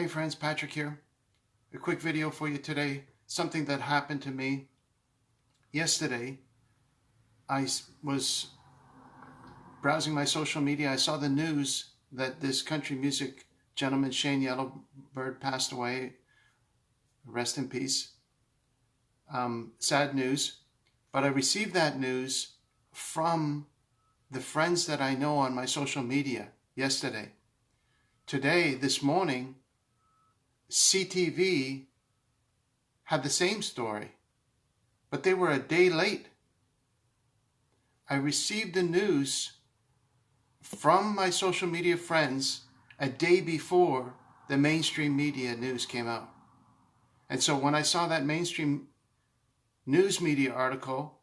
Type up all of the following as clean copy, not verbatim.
Hey friends, Patrick here. A quick video for you today. Something that happened to me yesterday. I was browsing my social media. I saw the news that this country music gentleman, Shane Yellowbird, passed away. Rest in peace. Sad news. But I received that news from the friends that I know on my social media yesterday. Today, this morning, CTV had the same story, but they were a day late. I received the news from my social media friends a day before the mainstream media news came out. And so when I saw that mainstream news media article,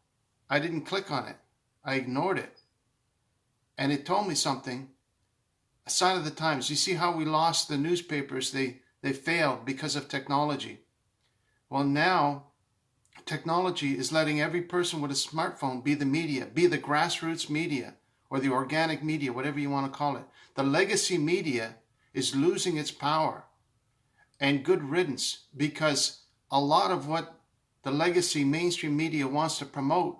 I didn't click on it. I ignored it. And it told me something. A sign of the times. You see how we lost the newspapers? They failed because of technology. Well, now technology is letting every person with a smartphone be the media, be the grassroots media or the organic media, whatever you want to call it. The legacy media is losing its power, and good riddance, because a lot of what the legacy mainstream media wants to promote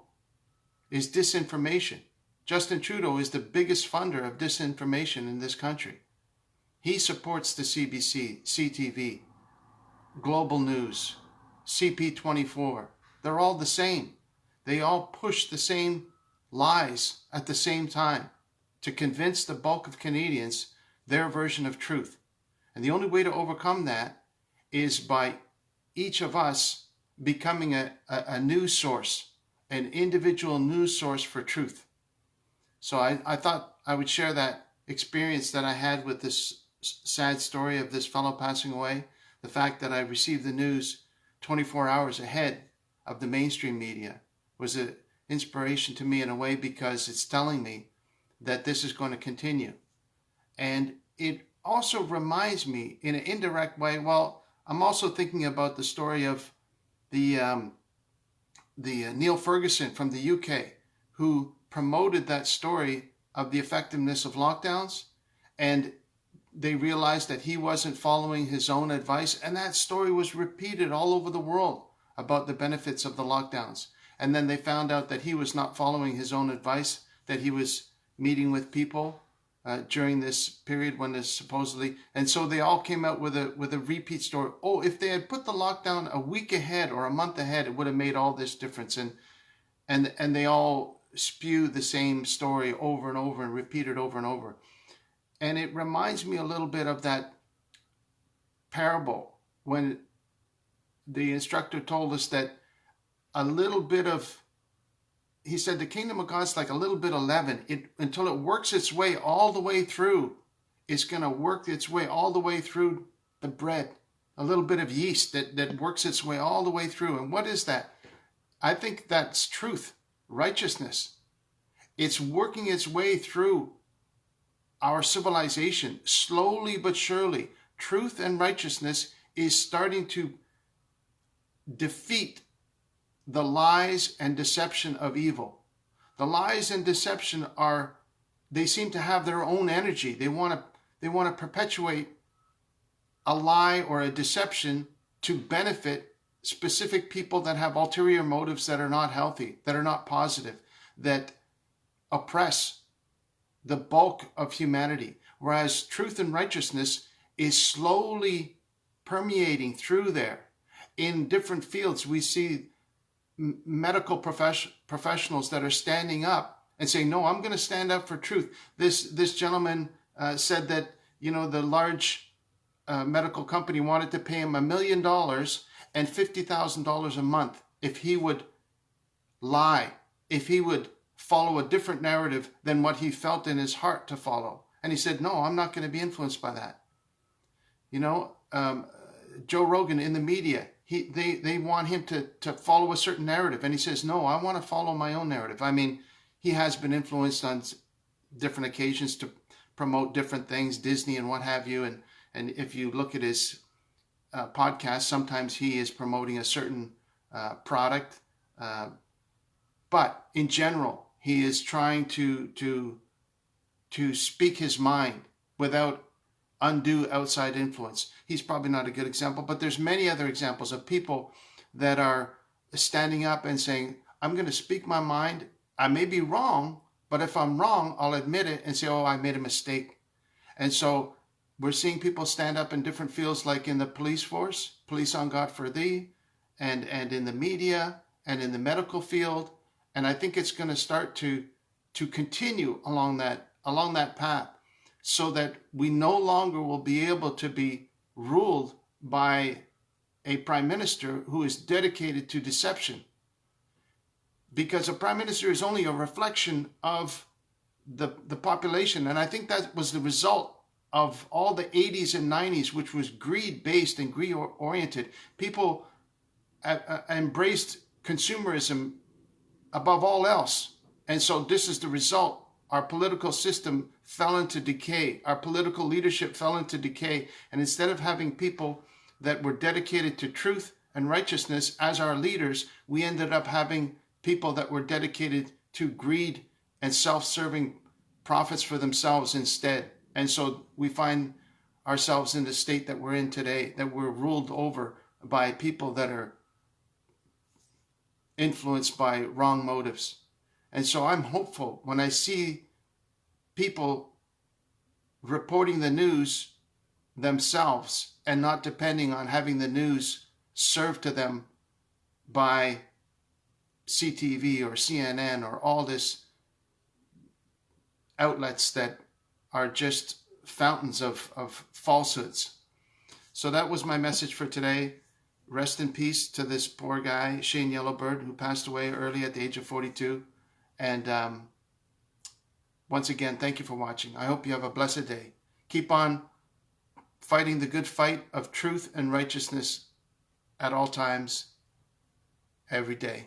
is disinformation. Justin Trudeau is the biggest funder of disinformation in this country. He supports the CBC, CTV, Global News, CP24. They're all the same. They all push the same lies at the same time to convince the bulk of Canadians their version of truth. And the only way to overcome that is by each of us becoming a news source, an individual news source for truth. So I thought I would share that experience that I had with this sad story of this fellow passing away. The fact that I received the news 24 hours ahead of the mainstream media was an inspiration to me in a way, because it's telling me that this is going to continue. And it also reminds me in an indirect way, well, I'm also thinking about the story of the Neil Ferguson from the UK, who promoted that story of the effectiveness of lockdowns, and they realized that he wasn't following his own advice, and that story was repeated all over the world about the benefits of the lockdowns. And then they found out that he was not following his own advice, that he was meeting with people during this period when this supposedly, and so they all came out with a repeat story. Oh, if they had put the lockdown a week ahead or a month ahead, it would have made all this difference. And they all spew the same story over and over and repeat it over and over. And it reminds me a little bit of that parable when the instructor told us that a little bit of, he said, the kingdom of God's like a little bit of leaven. Until it works its way all the way through, it's going to work its way all the way through the bread. A little bit of yeast that works its way all the way through. And what is that? I think that's truth, righteousness. It's working its way through our civilization, slowly but surely. Truth and righteousness is starting to defeat the lies and deception of evil. The lies and deception they seem to have their own energy. They want to perpetuate a lie or a deception to benefit specific people that have ulterior motives that are not healthy, that are not positive, that oppress the bulk of humanity. Whereas truth and righteousness is slowly permeating through there. In different fields, we see medical professionals that are standing up and saying, no, I'm going to stand up for truth. This gentleman said that, the large medical company wanted to pay him $1 million and $50,000 a month if he would lie, if he would follow a different narrative than what he felt in his heart to follow. And he said, no, I'm not going to be influenced by that. Joe Rogan in the media, they want him to follow a certain narrative. And he says, no, I want to follow my own narrative. I mean, he has been influenced on different occasions to promote different things, Disney and what have you. And if you look at his podcast, sometimes he is promoting a certain product. But in general, he is trying to speak his mind without undue outside influence. He's probably not a good example, but there's many other examples of people that are standing up and saying, I'm going to speak my mind. I may be wrong, but if I'm wrong, I'll admit it and say, oh, I made a mistake. And so we're seeing people stand up in different fields, like in the police force, Police on God for Thee, and in the media and in the medical field. And I think it's going to start to continue along that path, so that we no longer will be able to be ruled by a prime minister who is dedicated to deception. Because a prime minister is only a reflection of the population. And I think that was the result of all the 80s and 90s, which was greed-based and greed-oriented. People embraced consumerism above all else. And so this is the result. Our political system fell into decay. Our political leadership fell into decay. And instead of having people that were dedicated to truth and righteousness as our leaders, we ended up having people that were dedicated to greed and self-serving profits for themselves instead. And so we find ourselves in the state that we're in today, that we're ruled over by people that are influenced by wrong motives. And so I'm hopeful when I see people reporting the news themselves and not depending on having the news served to them by CTV or CNN or all this outlets that are just fountains of falsehoods. So that was my message for today. Rest in peace to this poor guy, Shane Yellowbird, who passed away early at the age of 42. And once again, thank you for watching. I hope you have a blessed day. Keep on fighting the good fight of truth and righteousness at all times, every day.